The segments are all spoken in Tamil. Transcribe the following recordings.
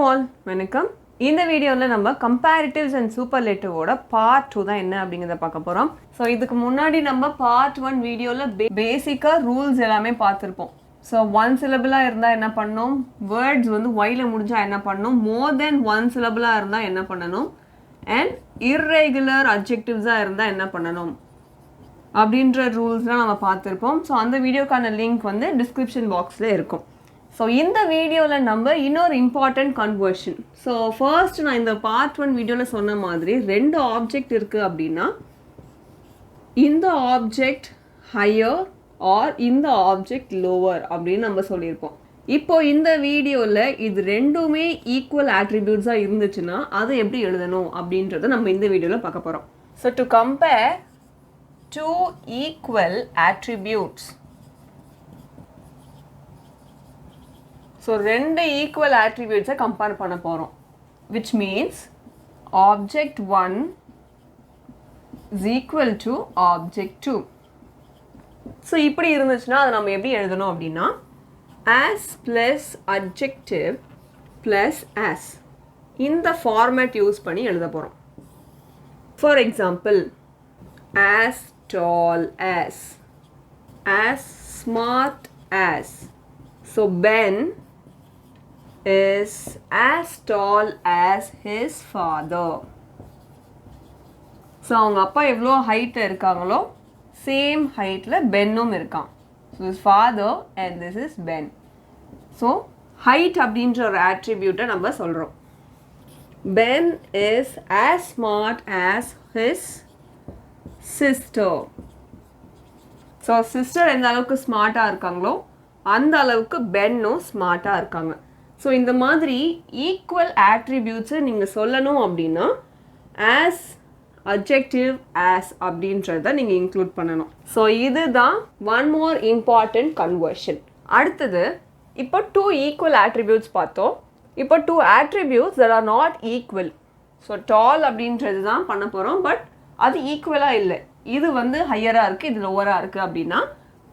all, வணக்கம். இந்த வீடியோல நம்ம comparatives and superlative ஓட part 2 தான் என்ன அப்படிங்கறத பார்க்க போறோம். சோ இதுக்கு முன்னாடி நம்ம part 1 வீடியோல பேசிக்கா ரூல்ஸ் எல்லாமே பார்த்திருப்போம். சோ one syllable இருந்தா என்ன பண்ணனும், words வந்து y ல முடிஞ்சா என்ன பண்ணனும், more than one syllable இருந்தா என்ன பண்ணனும், and irregular adjectives இருந்தா என்ன பண்ணனும் அப்படிங்கற ரூல்ஸ்லாம் நம்ம பார்த்திருப்போம். சோ அந்த வீடியோக்கான லிங்க் வந்து description boxல இருக்கும். So இந்த வீடியோல நம்ம இன்னொரு important conversion. So first நான் இந்த part 1 வீடியோல சொன்ன மாதிரி ரெண்டு ஆப்ஜெக்ட் இருக்கு அப்படினா இந்த ஆப்ஜெக்ட் higher or இந்த ஆப்ஜெக்ட் lower அப்படினு நம்ம சொல்லிருப்போம். இப்போ இந்த வீடியோல இது ரெண்டுமே equal attributes இருந்துச்சுனா அது எப்படி எழுதணும் அப்படின்றத நம்ம இந்த வீடியோல பார்க்க போறோம். So to compare two equal attributes. So ரெண்டு equal attributes compare பண்ண போறோம், which means object 1 is equal to object 2. So இப்படி இருந்துச்சுனா அது நம்ம எப்படி எழுதணும் அப்படினா as plus adjective plus as இந்த format யூஸ் பண்ணி எழுத போறோம். For example, as tall as smart as. So Ben is as tall as his father. So அவங்க அப்பா எவ்வளோ ஹைட்ல இருக்காங்களோ சேம் ஹைட்ல பென்னும் இருக்கான். So his father and this is Ben. So height அப்படின்ற ஒரு attribute நம்ம சொல்றோம். Ben is as smart as his sister. So sister எந்த அளவுக்கு ஸ்மார்ட்டா இருக்காங்களோ அந்த அளவுக்கு பென்னும் ஸ்மார்ட்டா இருக்காங்க. ஸோ இந்த மாதிரி ஈக்குவல் ஆட்ரிபியூட்ஸை நீங்கள் சொல்லணும் அப்படின்னா ஆஸ் அட்ஜெக்டிவ் ஆஸ் அப்படின்றத நீங்கள் இன்க்ளூட் பண்ணணும். ஸோ இதுதான் ஒன் மோர் இம்பார்ட்டன்ட் கன்வர்ஷன். அடுத்தது இப்போ டூ ஈக்குவல் ஆட்ரிபியூட்ஸ் பார்த்தோம். இப்போ two attributes that are not equal. So tall அப்படின்றது தான் பண்ண போகிறோம், பட் அது ஈக்குவலாக இல்லை. இது வந்து ஹையராக இருக்குது, இது லோவராக இருக்குது அப்படின்னா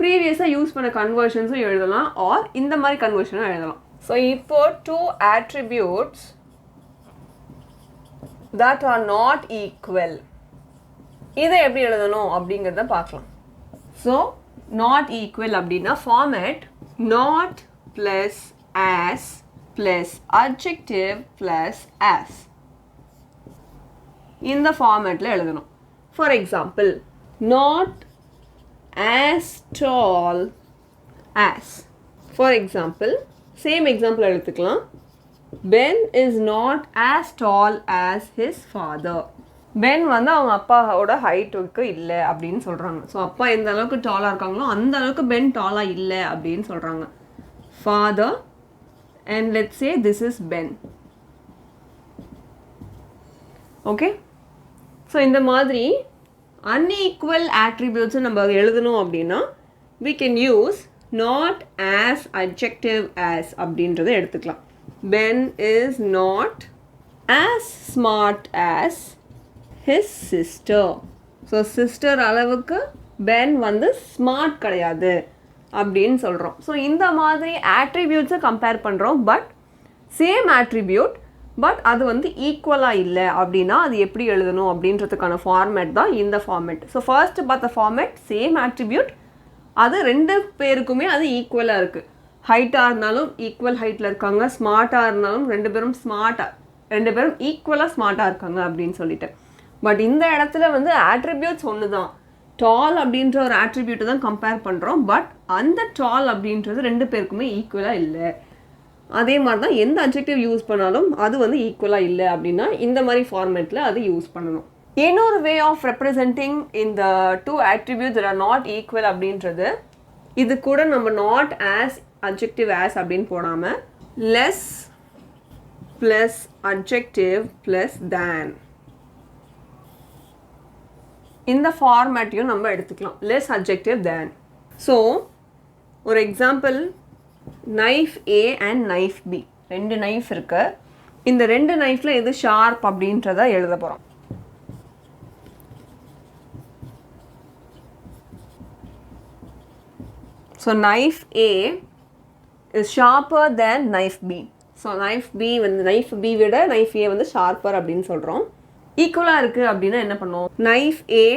ப்ரீவியஸாக யூஸ் பண்ண கன்வர்ஷன்ஸும் எழுதலாம் ஆர் இந்த மாதிரி கன்வர்ஷனும் எழுதலாம். ஸோ இப்போ two attributes that are not equal இதை எப்படி எழுதணும் அப்படிங்கிறத பார்க்கலாம். ஸோ not equal அப்படின்னா format not plus as plus adjective plus as இந்த formatல எழுதணும். For example, not as tall as. For example, same example எடுத்துக்கலாம். Ben is not as tall as his father. Ben வந்து அவங்க அப்பாவோட ஹைட்டுக்கு இல்லை அப்படின்னு சொல்கிறாங்க. ஸோ அப்பா எந்த அளவுக்கு டாலாக இருக்காங்களோ அந்த அளவுக்கு பென் டாலாக இல்லை அப்படின்னு சொல்கிறாங்க. Father and let's say this is Ben. Okay, so இந்த மாதிரி unequal attributes நம்ம எழுதணும் அப்படின்னா we can use not as adjective as அப்படின்றத எடுத்துக்கலாம். Ben is not as smart as his sister. So sister அளவுக்கு Ben வந்து ஸ்மார்ட் கிடையாது அப்படின்னு சொல்கிறோம். ஸோ இந்த மாதிரி ஆட்ரிபியூட்ஸை கம்பேர் பண்ணுறோம், பட் சேம் ஆட்ரிபியூட் பட் அது வந்து ஈக்குவலாக இல்லை அப்படின்னா அது எப்படி எழுதணும் அப்படின்றதுக்கான ஃபார்மேட் தான் இந்த ஃபார்மேட். ஸோ ஃபர்ஸ்ட் பார்த்த ஃபார்மேட் சேம் ஆட்ரிபியூட், அது ரெண்டு பேருக்குமே அது ஈக்குவலாக இருக்குது. ஹைட்டாக இருந்தாலும் ஈக்குவல் ஹைட்டில் இருக்காங்க, ஸ்மார்ட்டாக இருந்தாலும் ரெண்டு பேரும் ஈக்குவலாக ஸ்மார்ட்டாக இருக்காங்க அப்படின்னு சொல்லிட்டு. பட் இந்த இடத்துல வந்து ஆட்ரிபியூட்ஸ் ஒன்று தான். டால் அப்படின்ற ஒரு ஆட்ரிபியூட்டை தான் கம்பேர் பண்ணுறோம், பட் அந்த டால் அப்படின்றது ரெண்டு பேருக்குமே ஈக்குவலாக இல்லை. அதே மாதிரி தான் எந்த அட்ஜெக்டிவ் யூஸ் பண்ணாலும் அது வந்து ஈக்குவலாக இல்லை அப்படின்னா இந்த மாதிரி ஃபார்மேட்டில் அது யூஸ் பண்ணணும். இன்னொரு வே ஆஃப் ரெப்ரசென்டிங் இந்த two attributes that are not equal அப்படின்றது, இது கூட நம்ம நாட் ஆஸ் அட்ஜெக்டிவ் ஆஸ் அப்படின்னு போடாமல் less plus adjective plus than இந்த ஃபார்மேட்டையும் நம்ம எடுத்துக்கலாம். Less adjective than. ஸோ ஒரு example, knife A and knife B, ரெண்டு நைஃப் இருக்கு. இந்த ரெண்டு நைஃப்பில் எது ஷார்ப் அப்படின்றத எழுத போகிறோம். So knife A is sharper than knife B. So knife B வந்து நைஃப் பி விட நைஃப் ஏ வந்து ஷார்ப்பர் அப்படின்னு சொல்கிறோம். ஈக்குவலாக இருக்குது அப்படின்னா என்ன பண்ணுவோம்? Knife A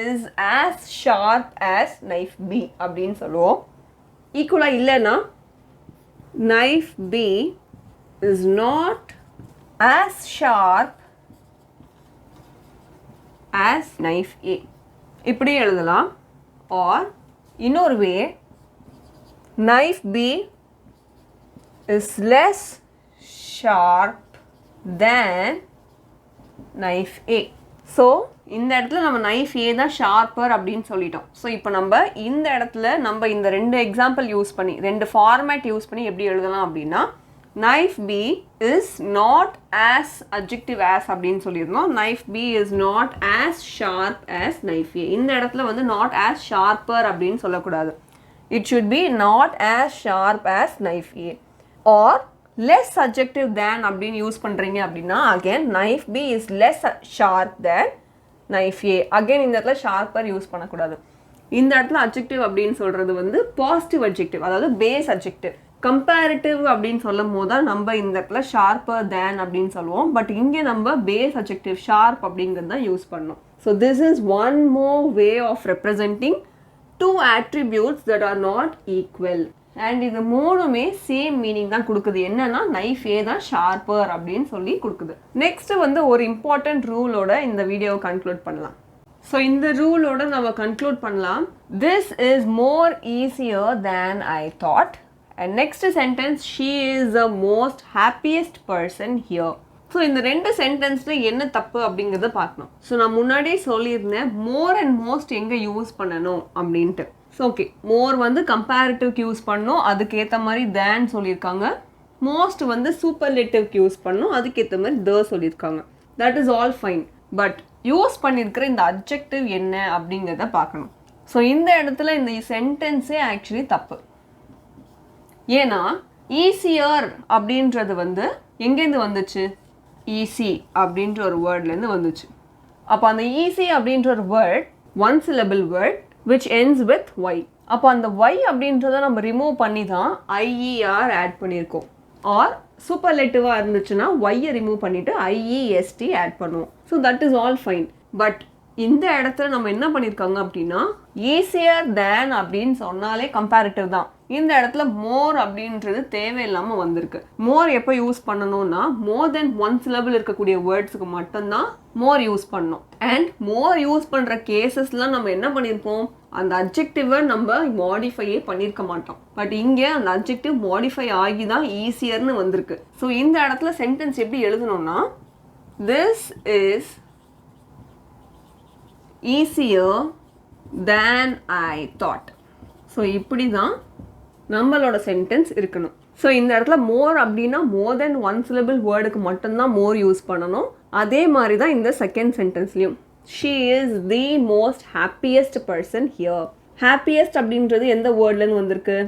is as sharp as knife B அப்படின்னு சொல்லுவோம். ஈக்குவலாக இல்லைன்னா knife B is not as sharp as knife A இப்படி எழுதலாம். ஆர் இன்னொரு way, knife B is less sharp than knife A. So இந்த இடத்துல நம்ம நைஃப் ஏ தான் ஷார்ப்பர் அப்படின்னு சொல்லிட்டோம். ஸோ இப்போ நம்ம இந்த இடத்துல நம்ம இந்த 2 எக்ஸாம்பிள் யூஸ் பண்ணி 2 ஃபார்மேட் யூஸ் பண்ணி எப்படி எழுதலாம் அப்படின்னா, knife B is not as adjective as அப்படின்னு சொல்லியிருந்தோம். Knife B is not as sharp as knife A. இந்த இடத்துல வந்து நாட் ஆஸ் ஷார்ப்பர் அப்படின்னு சொல்லக்கூடாது. It should be not as sharp as knife A. Or less adjective than அப்படின்னு யூஸ் பண்ணுறீங்க அப்படின்னா, again knife B is less sharp than knife A. Again இந்த இடத்துல ஷார்ப்பர் யூஸ் பண்ணக்கூடாது. இந்த இடத்துல அட்ஜெக்டிவ் அப்படின்னு சொல்கிறது வந்து பாசிட்டிவ் அட்ஜெக்டிவ், அதாவது பேஸ் அட்ஜெக்டிவ். கம்பேரிட்டிவ் அப்படின்னு சொல்லும் போது தான் நம்ம இந்த இடத்துல ஷார்ப்பர் தேன் அப்படின்னு சொல்லுவோம். பட் இங்கே நம்ம பேஸ் அட்ஜெக்டிவ் ஷார்ப் அப்படிங்கிறது தான் யூஸ் பண்ணோம். So this is one more way of representing 2 attributes that are not equal. அண்ட் இது 3மே சேம் மீனிங் தான் கொடுக்குது. என்னன்னா நைஃப் ஏ தான் ஷார்ப்பர் அப்படின்னு சொல்லி கொடுக்குது. நெக்ஸ்ட் வந்து ஒரு இம்பார்ட்டன்ட் ரூலோட இந்த வீடியோவை கன்க்ளூட் பண்ணலாம். ஸோ இந்த ரூலோட நம்ம கன்க்ளூட் பண்ணலாம். This is more easier than I thought. And next sentence, she is the most happiest person here. So இந்த 2 சென்டென்ஸில் என்ன தப்பு அப்படிங்கிறத பார்க்கணும். ஸோ நான் முன்னாடியே சொல்லியிருந்தேன் மோர் அண்ட் மோஸ்ட் எங்கே யூஸ் பண்ணணும் அப்படின்ட்டு. ஸோ ஓகே, மோர் வந்து கம்பேரிட்டிவ்க்கு யூஸ் பண்ணணும், அதுக்கேற்ற மாதிரி தேன் சொல்லியிருக்காங்க. மோஸ்ட் வந்து சூப்பர்லேட்டிவ்க்கு யூஸ் பண்ணணும், அதுக்கேற்ற மாதிரி த சொல்லியிருக்காங்க. That is all fine. But use பண்ணியிருக்கிற இந்த அட்ஜெக்டிவ் என்ன அப்படிங்கிறத பார்க்கணும். ஸோ இந்த இடத்துல இந்த சென்டென்ஸே ஆக்சுவலி தப்பு. ஏன்னா ஈஸியர் அப்படின்றது வந்து எங்கேருந்து வந்துச்சு? ஈஸி அப்படின்ற ஒரு வேர்ட்லேருந்து வந்துச்சு. அப்போ அந்த ஈஸி அப்படின்ற ஒரு word 1 syllable word which ends with y. அப்போ அந்த y அப்படின்றத நம்ம ரிமூவ் பண்ணி தான் IER ஆட் பண்ணியிருக்கோம். ஆர் சூப்பர்லேட்டிவாக இருந்துச்சுன்னா y-ஐ ரிமூவ் பண்ணிவிட்டு IEST ஆட் பண்ணுவோம். So that is all fine. But இந்த இடத்துல நம்ம என்ன பண்ணியிருக்காங்க அப்படின்னா, ஈஸியர் தேன் அப்படின்னு சொன்னாலே கம்பேரிட்டிவ் தான். இந்த இடத்துல மோர் அப்படின்றது தேவையில்லாமல் வந்திருக்கு. மோர் எப்போ யூஸ் பண்ணணும்னா, மோர் தென் 1 syllable இருக்கக்கூடிய வேர்ட்ஸுக்கு மட்டும்தான் மோர் யூஸ் பண்ணணும். அண்ட் மோர் யூஸ் பண்ணுற கேசஸ்லாம் நம்ம என்ன பண்ணியிருப்போம், அந்த அட்ஜெக்டிவை நம்ம மாடிஃபையே பண்ணியிருக்க மாட்டோம். பட் இங்கே அந்த அட்ஜெக்டிவ் மாடிஃபை ஆகி தான் ஈஸியர்னு வந்திருக்கு. ஸோ இந்த இடத்துல சென்டென்ஸ் எப்படி எழுதணும்னா, this is easier than I thought. So இப்படி தான் நம்மளோட சென்டென்ஸ் இருக்கணும். ஸோ இந்த இடத்துல மோர் அப்படின்னா மோர் தென் 1 syllable வேர்டுக்கு மட்டும்தான் மோர் யூஸ் பண்ணணும். அதே மாதிரி தான் இந்த செகண்ட் சென்டென்ஸ்லையும், she is the most happiest person here. Happiest அப்படின்றது எந்த வேர்ட்லேருந்து வந்திருக்கு?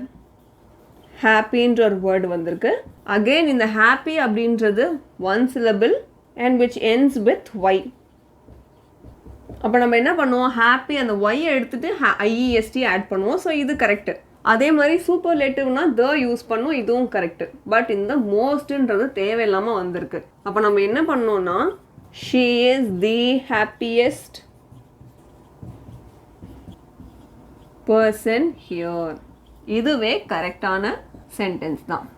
ஹாப்பின்ற ஒரு வேர்டு வந்திருக்கு. அகெயின் இந்த ஹாப்பி அப்படின்றது 1 syllable and which ends with y. அப்போ நம்ம என்ன பண்ணுவோம், ஹாப்பி அந்த ஒய்யை எடுத்துகிட்டு IEST ஆட் பண்ணுவோம். ஸோ இது கரெக்டு. அதே மாதிரி சூப்பர்லேட்டிவ்னா த யூஸ் பண்ணுவோம், இதுவும் கரெக்டு. பட் இந்த மோஸ்ட்ன்றது தேவையில்லாமல் வந்திருக்கு. அப்போ நம்ம என்ன பண்ணோம்னா, she is the happiest person here. இதுவே கரெக்டான சென்டென்ஸ் தான்.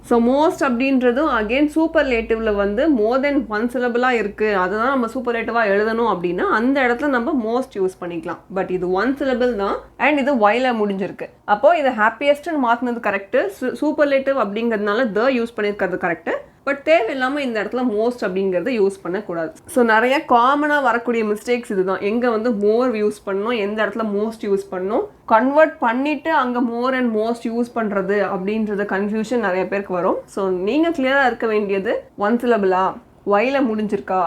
ஸோ மோஸ்ட் அப்படின்றதும் அகெயின் சூப்பர்லேட்டிவில் வந்து மோர் தென் 1 syllable இருக்குது, அதுதான் நம்ம சூப்பர்லேட்டிவாக எழுதணும் அப்படின்னா அந்த இடத்துல நம்ம மோஸ்ட் யூஸ் பண்ணிக்கலாம். பட் இது 1 syllable தான் அண்ட் இது ஒய்ல முடிஞ்சிருக்கு. அப்போது இது ஹாப்பியஸ்ட்னு மாற்றினது கரெக்டு. சூப்பர்லேட்டிவ் அப்படிங்கிறதுனால த யூஸ் பண்ணியிருக்கிறது கரெக்டு. பட் தேவையில்லாமல் இந்த இடத்துல மோஸ்ட் அப்படிங்கிறத யூஸ் பண்ணக்கூடாது. ஸோ நிறைய காமனாக வரக்கூடிய மிஸ்டேக்ஸ் இதுதான். எங்கே வந்து மோர் யூஸ் பண்ணணும், எந்த இடத்துல மோஸ்ட் யூஸ் பண்ணணும், கன்வெர்ட் பண்ணிவிட்டு அங்கே மோர் அண்ட் மோஸ்ட் யூஸ் பண்ணுறது அப்படின்றத கன்ஃபியூஷன் நிறைய பேருக்கு வரும். ஸோ நீங்கள் கிளியராக இருக்க வேண்டியது 1 syllable-ஆ, ஒய்ல முடிஞ்சிருக்கா,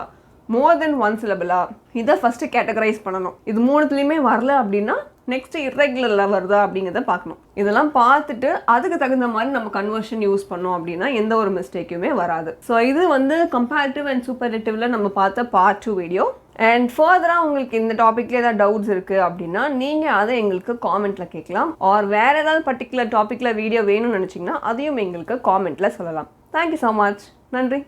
மோர் தென் 1 syllable-ஆ, இதை ஃபஸ்ட்டு கேட்டகரைஸ் பண்ணணும். இது 3துலேயுமே வரல அப்படின்னா நெக்ஸ்ட் இர்ரெகுலரில் வருதா அப்படிங்கிறத பார்க்கணும். இதெல்லாம் பார்த்துட்டு அதுக்கு தகுந்த மாதிரி நம்ம கன்வர்ஷன் யூஸ் பண்ணோம் அப்படின்னா எந்த ஒரு மிஸ்டேக்குமே வராது. ஸோ இது வந்து கம்பேரிட்டிவ் அண்ட் சூப்பர்லேட்டிவ்ல நம்ம பார்த்த பார்ட் 2 வீடியோ. அண்ட் ஃபர்தராக உங்களுக்கு இந்த டாப்பிக்கில் ஏதாவது டவுட்ஸ் இருக்குது அப்படின்னா நீங்கள் அதை எங்களுக்கு காமெண்ட்டில் கேட்கலாம். ஆர் வேறு ஏதாவது பர்டிகுலர் டாப்பிக்கில் வீடியோ வேணும்னு நினச்சிங்கன்னா அதையும் எங்களுக்கு காமெண்ட்டில் சொல்லலாம். Thank you so much. நன்றி.